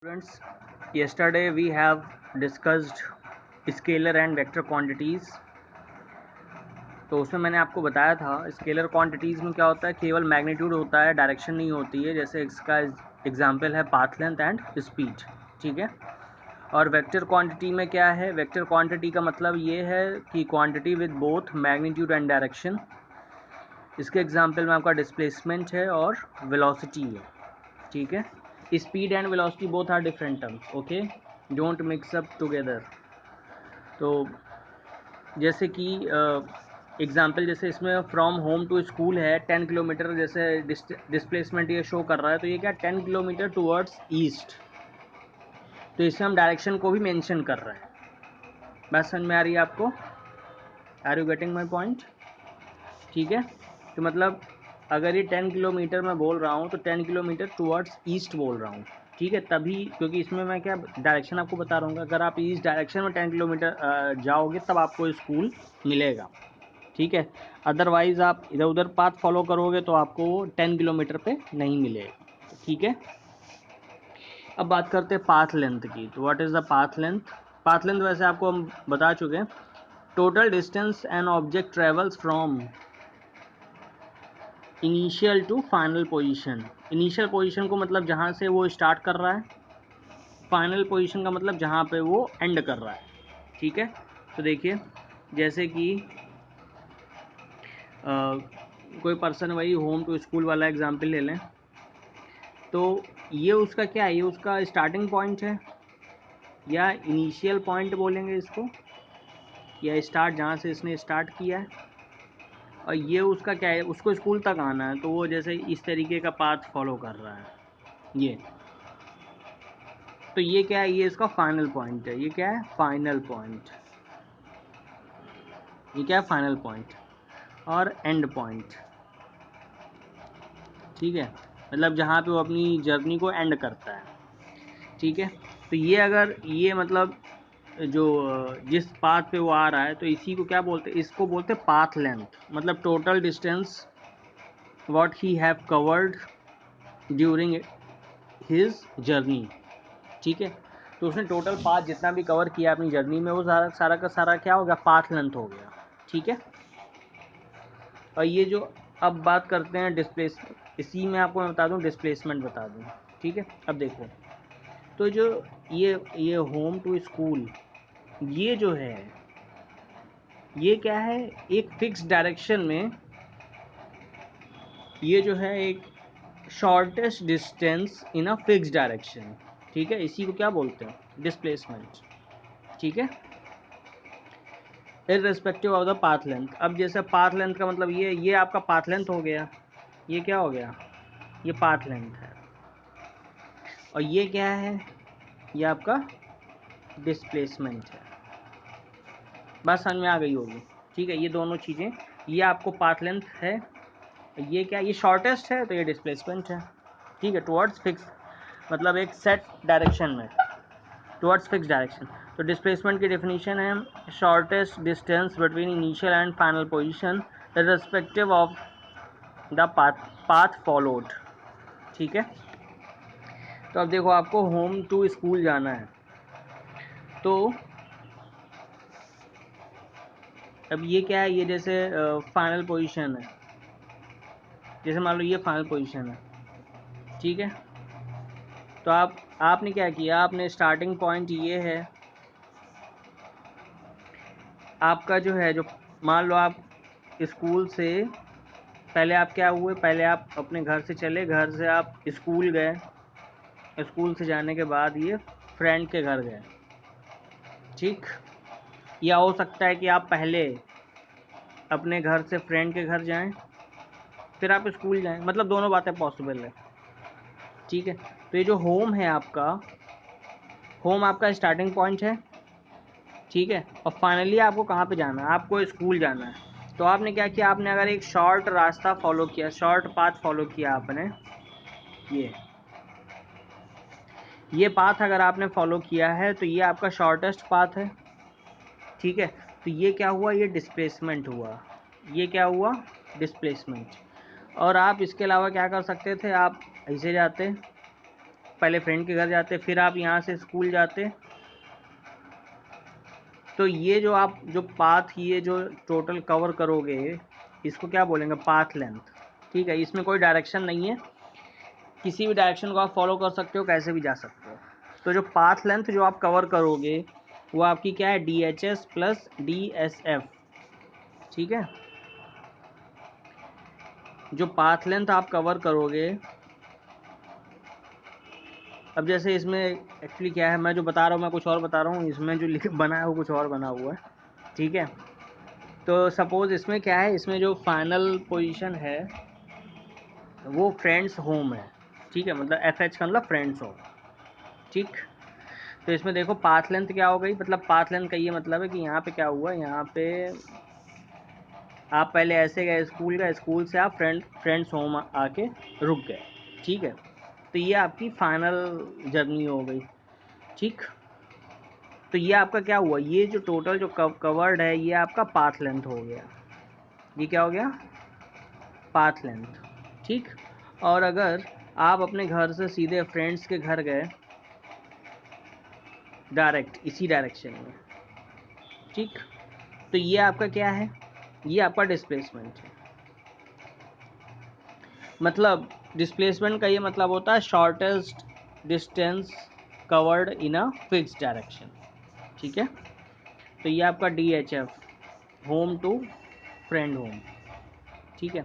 Students, yesterday we have discussed scalar and vector quantities। तो उसमें मैंने आपको बताया था स्केलर क्वांटिटीज़ में क्या होता है, केवल मैग्नीट्यूड होता है, डायरेक्शन नहीं होती है। जैसे इसका एग्जांपल है पाथ लेंथ एंड स्पीड, ठीक है। और वेक्टर क्वांटिटी में क्या है, वेक्टर क्वांटिटी का मतलब ये है कि quantity with both magnitude and direction. इसके एग्जांपल में आपका डिस्प्लेसमेंट है और वेलोसिटी है, ठीक है। Speed and velocity both are different terms, okay, don't mix up together. तो जैसे कि एग्जांपल जैसे इसमें फ्रॉम होम टू स्कूल है 10 किलोमीटर, जैसे डिस्प्लेसमेंट ये शो कर रहा है, तो ये क्या 10 किलोमीटर टुवर्ड्स ईस्ट। तो इसमें हम डायरेक्शन को भी मेंशन कर रहे हैं। बात समझ में आ रही है आपको? Are you getting my point? ठीक है। तो मतलब अगर ये 10 किलोमीटर मैं बोल रहा हूँ तो 10 किलोमीटर टुवर्ड्स ईस्ट बोल रहा हूँ, ठीक है। तभी क्योंकि इसमें मैं क्या डायरेक्शन आपको बता रहा हूँ, अगर आप ईस्ट डायरेक्शन में 10 किलोमीटर जाओगे तब आपको स्कूल मिलेगा, ठीक है। अदरवाइज़ आप इधर उधर पाथ फॉलो करोगे तो आपको 10 किलोमीटर पे नहीं मिलेगा, ठीक है। अब बात करते हैं पाथ लेंथ की। तो what is the path length? Path length वैसे आपको हम बता चुके हैं, total distance an object travels from initial to final position. Initial position को मतलब जहाँ से वो स्टार्ट कर रहा है, फाइनल पोजीशन का मतलब जहाँ पे वो एंड कर रहा है, ठीक है। तो देखिए जैसे कि कोई पर्सन, वही होम टू स्कूल वाला एग्जांपल ले लें, तो ये उसका क्या है, ये उसका स्टार्टिंग पॉइंट है या इनिशियल पॉइंट बोलेंगे इसको, या स्टार्ट जहाँ से इसने स्टार्ट किया है। और ये उसका क्या है, उसको स्कूल तक आना है, तो वो जैसे इस तरीके का पाथ फॉलो कर रहा है ये। तो ये क्या है, ये इसका फाइनल पॉइंट है। ये क्या है, फाइनल पॉइंट। ये क्या है, फाइनल पॉइंट और एंड पॉइंट, ठीक है। मतलब जहाँ पे वो अपनी जर्नी को एंड करता है, ठीक है। तो ये अगर ये मतलब जो जिस पाथ पे वो आ रहा है, तो इसी को क्या बोलते हैं, इसको बोलते हैं पाथ लेंथ। मतलब total distance what he have covered during his journey, ठीक है। तो उसने टोटल पाथ जितना भी कवर किया अपनी जर्नी में, वो सारा सारा का सारा क्या हो गया, पाथ लेंथ हो गया, ठीक है। और ये जो अब बात करते हैं डिस्प्लेस, इसी में आपको मैं बता दूं, डिस्प्लेसमेंट बता दूं, ठीक है। अब देखो, तो जो ये होम टू स्कूल, ये जो है, ये क्या है, एक फिक्स डायरेक्शन में, ये जो है एक shortest distance in a fix direction, ठीक है। इसी को क्या बोलते हैं, डिस्प्लेसमेंट, ठीक है, irrespective of the path length. अब जैसे पाथ लेंथ का मतलब ये आपका पाथ लेंथ हो गया, ये क्या हो गया, ये पाथ लेंथ है। और ये क्या है, ये आपका डिस्प्लेसमेंट है। बात समझ में आ गई होगी, ठीक है। ये दोनों चीज़ें, ये आपको पाथ लेंथ है, ये क्या, ये शॉर्टेस्ट है, तो ये डिस्प्लेसमेंट है, ठीक है। टुवर्ड्स फिक्स मतलब एक सेट डायरेक्शन में, टुवर्ड्स फिक्स डायरेक्शन। तो डिस्प्लेसमेंट की डेफिनेशन है shortest distance between initial and final position irrespective of the path followed, ठीक है। तो अब देखो, आपको होम टू स्कूल जाना है, तो अब ये क्या है, ये जैसे फाइनल पोजीशन है, जैसे मान लो ये फाइनल पोजीशन है, ठीक है। तो आपने क्या किया, आपने स्टार्टिंग पॉइंट ये है आपका, जो है जो मान लो आप स्कूल से पहले आप क्या हुए, पहले आप अपने घर से चले, घर से आप स्कूल गए, स्कूल से जाने के बाद ये फ्रेंड के घर गए, ठीक। या हो सकता है कि आप पहले अपने घर से फ्रेंड के घर जाएं, फिर आप स्कूल जाएं, मतलब दोनों बातें पॉसिबल है, ठीक है। तो ये जो होम है आपका, होम आपका स्टार्टिंग पॉइंट है, ठीक है। और फाइनली आपको कहाँ पे जाना है, आपको स्कूल जाना है। तो आपने क्या किया, आपने अगर एक शॉर्ट रास्ता फॉलो किया, शॉर्ट पाथ फॉलो किया आपने, ये पाथ अगर आपने फॉलो किया है तो ये आपका शॉर्टेस्ट पाथ है, ठीक है। तो ये क्या हुआ, ये डिस्प्लेसमेंट हुआ, ये क्या हुआ, डिस्प्लेसमेंट। और आप इसके अलावा क्या कर सकते थे, आप ऐसे जाते, पहले फ्रेंड के घर जाते, फिर आप यहाँ से स्कूल जाते, तो ये जो आप जो पाथ ये जो टोटल कवर करोगे इसको क्या बोलेंगे, पाथ लेंथ। ठीक है, इसमें कोई डायरेक्शन नहीं है, किसी भी डायरेक्शन को आप फॉलो कर सकते हो, कैसे भी जा सकते हो। तो जो पाथ लेंथ जो आप कवर करोगे वो आपकी क्या है, DHS प्लस DSF। ठीक है, जो पाथ लेंथ आप कवर करोगे, अब जैसे इसमें एक्चुअली क्या है, मैं जो बता रहा हूँ मैं कुछ और बता रहा हूँ, इसमें जो लिख बना है वो कुछ और बना हुआ है। ठीक है, तो सपोज़ इसमें क्या है, इसमें जो फाइनल पोजीशन है वो फ्रेंड्स होम है। ठीक है, मतलब FH का मतलब फ्रेंड्स होम। ठीक, तो इसमें देखो पाथ लेंथ क्या हो गई, मतलब पाथ लेंथ का ये मतलब है कि यहाँ पे क्या हुआ, यहाँ पे आप पहले ऐसे गए स्कूल गए, स्कूल से आप फ्रेंड्स होम आके रुक गए। ठीक है, तो ये आपकी फाइनल जर्नी हो गई। ठीक, तो ये आपका क्या हुआ, ये जो टोटल जो कवर्ड है ये आपका पाथ लेंथ हो गया। ये क्या हो गया, पाथ लेंथ। ठीक, और अगर आप अपने घर से सीधे फ्रेंड्स के घर गए डायरेक्ट इसी डायरेक्शन में, ठीक, तो ये आपका क्या है, ये आपका डिस्प्लेसमेंट है। मतलब डिस्प्लेसमेंट का ये मतलब होता है shortest distance covered in a fix direction. ठीक है, तो ये आपका DHF, home to friend home. ठीक है,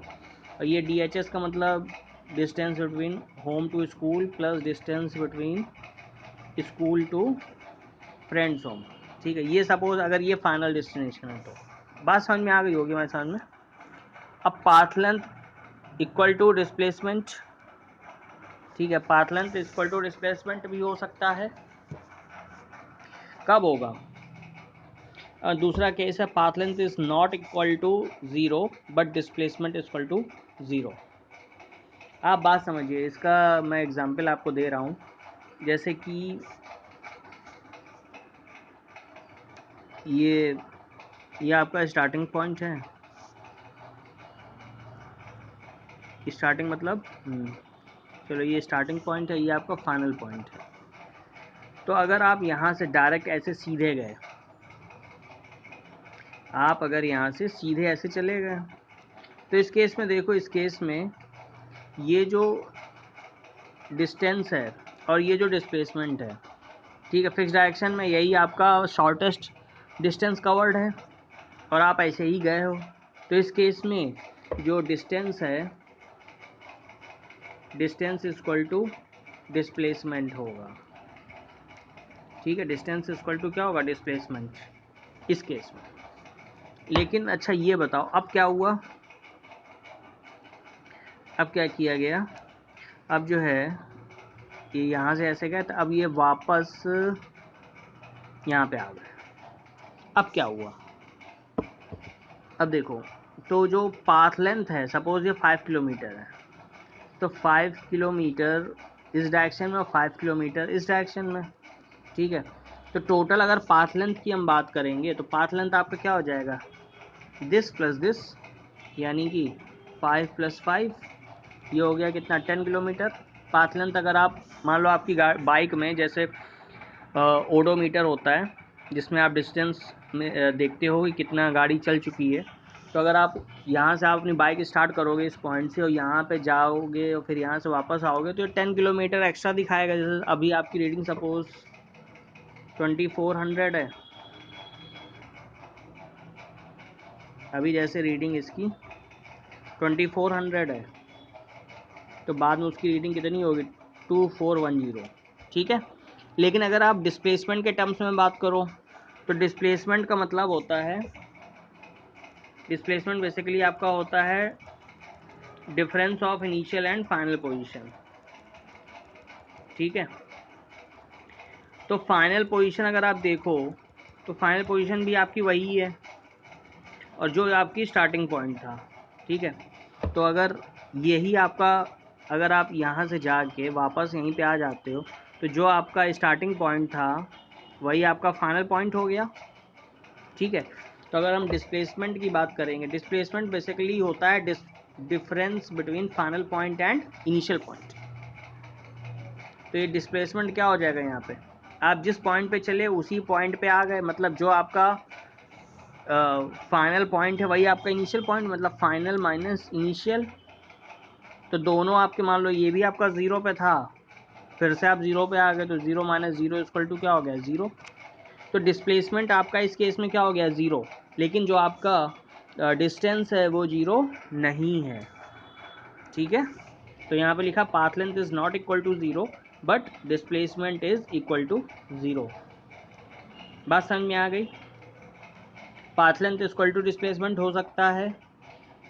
और ये DHS का मतलब distance between home to school plus distance between school to friends home. ठीक है, ये सपोज अगर ये फाइनल डेस्टिनेशन है तो बात समझ में आ गई होगी मेरे समझ में। अब path length equal to displacement. ठीक है, path length equal to displacement भी हो सकता है। कब होगा, दूसरा केस है path length is not equal to 0 but displacement equal to 0। आप बात समझिए, इसका मैं एग्जांपल आपको दे रहा हूँ। जैसे कि ये आपका स्टार्टिंग पॉइंट है, स्टार्टिंग मतलब चलो ये स्टार्टिंग पॉइंट है, ये आपका फाइनल पॉइंट है। तो अगर आप यहाँ से डायरेक्ट ऐसे सीधे गए, आप अगर यहाँ से सीधे ऐसे चले गए, तो इस केस में देखो, इस केस में ये जो डिस्टेंस है और ये जो डिस्प्लेसमेंट है, ठीक है, फिक्स डायरेक्शन में यही आपका शॉर्टेस्ट डिस्टेंस कवर्ड है और आप ऐसे ही गए हो। तो इस केस में जो डिस्टेंस है, डिस्टेंस इक्वल टू डिस्प्लेसमेंट होगा। ठीक है, डिस्टेंस इक्वल टू क्या होगा, डिस्प्लेसमेंट इस केस में। लेकिन अच्छा ये बताओ अब क्या हुआ, अब क्या किया गया, अब जो है ये यहाँ से ऐसे गए, तो अब ये वापस यहाँ पे आ गए। अब क्या हुआ, अब देखो, तो जो पाथ लेंथ है सपोज ये 5 किलोमीटर है, तो 5 किलोमीटर इस डायरेक्शन में और 5 किलोमीटर इस डायरेक्शन में। ठीक है, तो टोटल अगर पाथ लेंथ की हम बात करेंगे तो पाथ लेंथ आपका क्या हो जाएगा, दिस प्लस दिस, यानी कि 5 + 5, ये हो गया कितना, 10 किलोमीटर। पाथ लेंथ अगर आप मान लो आपकी बाइक में जैसे ओडोमीटर होता है जिसमें आप डिस्टेंस में देखते हो कि कितना गाड़ी चल चुकी है, तो अगर आप यहाँ से आप अपनी बाइक स्टार्ट करोगे इस पॉइंट से और यहाँ पे जाओगे और फिर यहाँ से वापस आओगे तो ये 10 किलोमीटर एक्स्ट्रा दिखाएगा। जैसे अभी आपकी रीडिंग सपोज 2400 है, अभी जैसे रीडिंग इसकी 2400 है, तो बाद में उसकी रीडिंग कितनी होगी, 2410। ठीक है, लेकिन अगर आप डिस्प्लेसमेंट के टर्म्स में बात करो तो डिस्प्लेसमेंट का मतलब होता है, डिस्प्लेसमेंट बेसिकली आपका होता है difference of initial and final position. ठीक है, तो फाइनल पोजीशन अगर आप देखो तो फाइनल पोजीशन भी आपकी वही है और जो आपकी स्टार्टिंग पॉइंट था। ठीक है, तो अगर यही आपका, अगर आप यहाँ से जाके वापस यहीं पे आ जाते हो तो जो आपका स्टार्टिंग पॉइंट था वही आपका फाइनल पॉइंट हो गया। ठीक है, तो अगर हम डिस्प्लेसमेंट की बात करेंगे, डिस्प्लेसमेंट बेसिकली होता है difference between final point and initial point. तो ये डिस्प्लेसमेंट क्या हो जाएगा, यहाँ पे आप जिस पॉइंट पे चले उसी पॉइंट पे आ गए, मतलब जो आपका फाइनल पॉइंट है वही आपका इनिशियल पॉइंट, मतलब फाइनल माइनस इनिशियल। तो दोनों आपके, मान लो ये भी आपका 0 पे था, फिर से आप 0 पे आ गए, तो 0 माइनस 0 इक्वल टू क्या हो गया, 0। तो डिस्प्लेसमेंट आपका इस केस में क्या हो गया, 0, लेकिन जो आपका डिस्टेंस है वो 0 नहीं है। ठीक है, तो यहाँ पे लिखा path length is not equal to 0 but displacement is equal to 0। बात समझ में आ गई। Path length equal to displacement हो सकता है,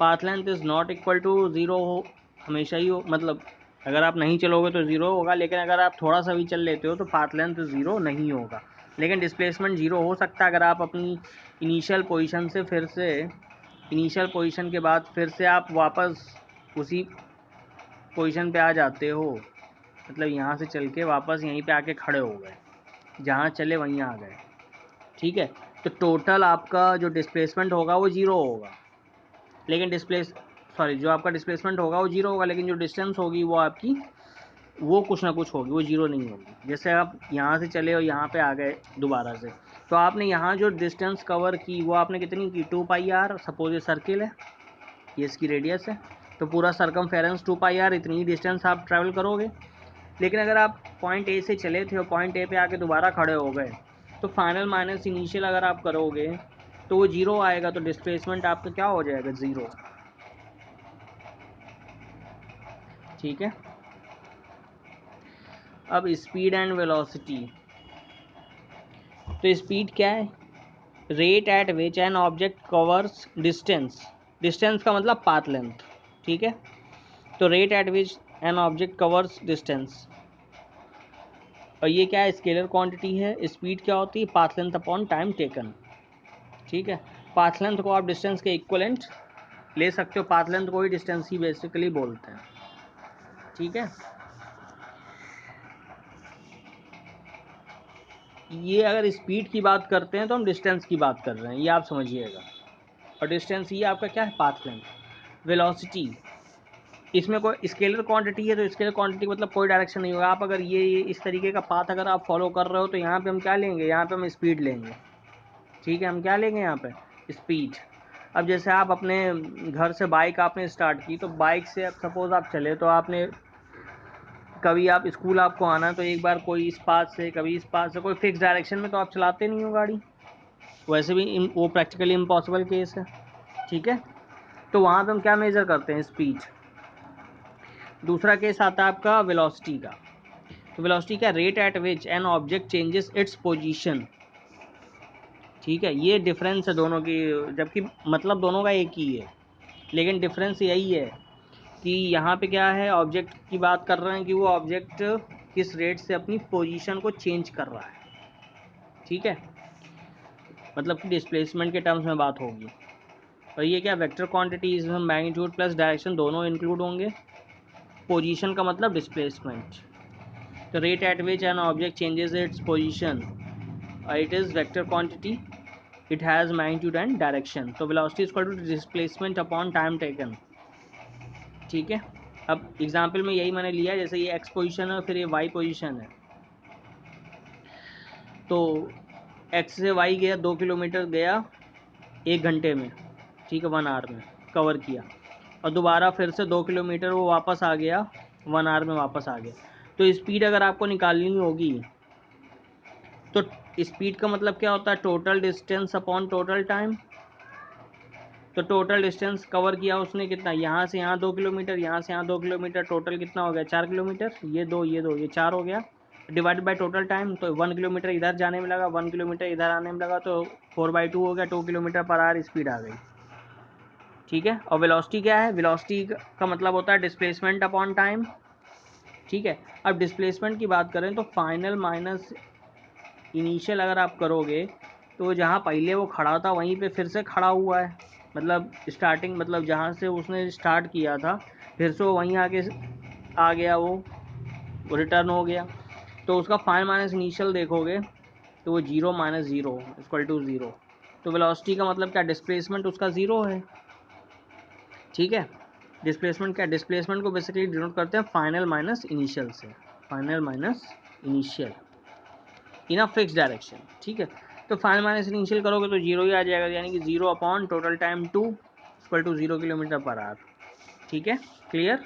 path length is not equal to 0 हो हमेशा ही हो, मतलब अगर आप नहीं चलोगे तो 0 होगा, लेकिन अगर आप थोड़ा सा भी चल लेते हो तो पाथ लेंथ 0 नहीं होगा। लेकिन डिस्प्लेसमेंट 0 हो सकता है अगर आप अपनी इनिशियल पोजीशन से फिर से, इनिशियल पोजीशन के बाद फिर से आप वापस उसी पोजीशन पे आ जाते हो, मतलब यहाँ से चल के वापस यहीं पे आके खड़े हो गए, जहाँ चले वहीं आ गए। ठीक है, तो टोटल आपका जो डिस्प्लेसमेंट होगा वो 0 होगा, लेकिन जो आपका डिस्प्लेसमेंट होगा वो 0 होगा, लेकिन जो डिस्टेंस होगी वो आपकी वो कुछ ना कुछ होगी, वो 0 नहीं होगी। जैसे आप यहाँ से चले और यहाँ पे आ गए दोबारा से, तो आपने यहाँ जो डिस्टेंस कवर की वो आपने कितनी की, 2πr। सपोज ये सर्किल है, ये इसकी रेडियस है, तो पूरा सरकमफेरेंस 2πr, इतनी ही डिस्टेंस आप ट्रैवल करोगे। लेकिन अगर आप पॉइंट ए से चले थे और पॉइंट ए पे आके दोबारा खड़े हो गए, तो फाइनल माइनस इनिशियल अगर आप करोगे तो वो 0 आएगा, तो डिस्प्लेसमेंट आपका क्या हो जाएगा, 0। ठीक है, अब स्पीड एंड वेलोसिटी। तो स्पीड क्या है, rate at which an object covers distance, distance का मतलब पाथ लेंथ। ठीक है, तो rate at which an object covers distance, और ये क्या है, स्केलर क्वांटिटी है। स्पीड क्या होती है, path length upon time taken. ठीक है, पाथ लेंथ को आप डिस्टेंस के इक्वलेंट ले सकते हो, पाथ लेंथ को ही डिस्टेंस ही बेसिकली बोलते हैं। ठीक है, ये अगर स्पीड की बात करते हैं तो हम डिस्टेंस की बात कर रहे हैं, ये आप समझिएगा। और डिस्टेंस ये आपका क्या है, पाथ लेंथ। वेलोसिटी, इसमें कोई स्केलर क्वांटिटी है, तो स्केलर क्वांटिटी मतलब कोई डायरेक्शन नहीं होगा। आप अगर ये इस तरीके का पाथ अगर आप फॉलो कर रहे हो तो यहाँ पे हम क्या लेंगे, यहाँ पे हम स्पीड लेंगे। ठीक है, हम क्या लेंगे यहाँ पे, स्पीड। अब जैसे आप अपने घर से बाइक आपने स्टार्ट की, तो बाइक से अब सपोज आप चले, तो आपने कभी आप स्कूल आपको आना है, तो एक बार कोई इस पाथ से कभी इस पाथ से, कोई फिक्स डायरेक्शन में तो आप चलाते नहीं हो गाड़ी, वैसे भी वो प्रैक्टिकली इम्पॉसिबल केस है। ठीक है, तो वहाँ पे हम क्या मेजर करते हैं, स्पीड। दूसरा केस आता है आपका वेलोसिटी का। तो वेलोसिटी क्या, rate at which an object changes its position. ठीक है, ये डिफरेंस है दोनों की, जबकि मतलब दोनों का एक ही है, लेकिन डिफरेंस यही है कि यहाँ पे क्या है, ऑब्जेक्ट की बात कर रहे हैं कि वो ऑब्जेक्ट किस रेट से अपनी पोजीशन को चेंज कर रहा है। ठीक है, मतलब कि डिस्प्लेसमेंट के टर्म्स में बात होगी। और ये क्या, वेक्टर क्वांटिटी, इसमें मैग्नीट्यूड प्लस डायरेक्शन दोनों इंक्लूड होंगे। पोजीशन का मतलब डिस्प्लेसमेंट। तो rate at which an object changes its position, it is vector quantity, it has magnitude and direction. तो velocity is equal to displacement upon time taken. ठीक है, अब example में यही मैंने लिया, जैसे ये एक्स पोजीशन है फिर ये वाई पोजीशन है, तो एक्स से वाई गया 2 किलोमीटर गया 1 घंटे में। ठीक है, 1 आवर में कवर किया, और दोबारा फिर से 2 किलोमीटर वो वापस आ गया, 1 आवर में वापस आ गया। तो स्पीड अगर आपको निकालनी होगी, तो स्पीड का मतलब क्या होता है, total distance upon total time. तो टोटल डिस्टेंस कवर किया उसने कितना, यहाँ से यहाँ 2 किलोमीटर, यहाँ से यहाँ 2 किलोमीटर, टोटल कितना हो गया, 4 किलोमीटर। ये 2 ये 2 ये 4 हो गया, डिवाइडेड बाय टोटल टाइम। तो 1 किलोमीटर इधर जाने में लगा, 1 किलोमीटर इधर आने में लगा, तो 4/2 हो गया, 2 किलोमीटर पर आवर स्पीड आ गई। ठीक है, और वेलोसिटी क्या है, वेलोसिटी का मतलब होता है डिस्प्लेसमेंट अपॉन टाइम। ठीक है, अब डिस्प्लेसमेंट की बात करें तो फाइनल माइनस इनिशियल अगर आप करोगे, तो जहाँ पहले वो खड़ा था वहीं पे फिर से खड़ा हुआ है, मतलब स्टार्टिंग, मतलब जहाँ से उसने स्टार्ट किया था फिर से वो वहीं आगे आ गया, वो रिटर्न हो गया। तो उसका फाइनल माइनस इनिशियल देखोगे तो वो 0 माइनस 0 इक्वल टू 0। तो वेलोसिटी का मतलब क्या, डिस्प्लेसमेंट उसका 0 है। ठीक है, डिस्प्लेसमेंट क्या, डिस्प्लेसमेंट को बेसिकली डिनोट करते हैं फाइनल माइनस इनिशियल से। Final minus initial in a fix direction, ठीक है। तो फाइनल माइनस इनिशियल करोगे तो 0 ही आ जाएगा, यानी कि 0 upon total time 2 equal to 0 kilometre per hour, ठीक है, क्लियर।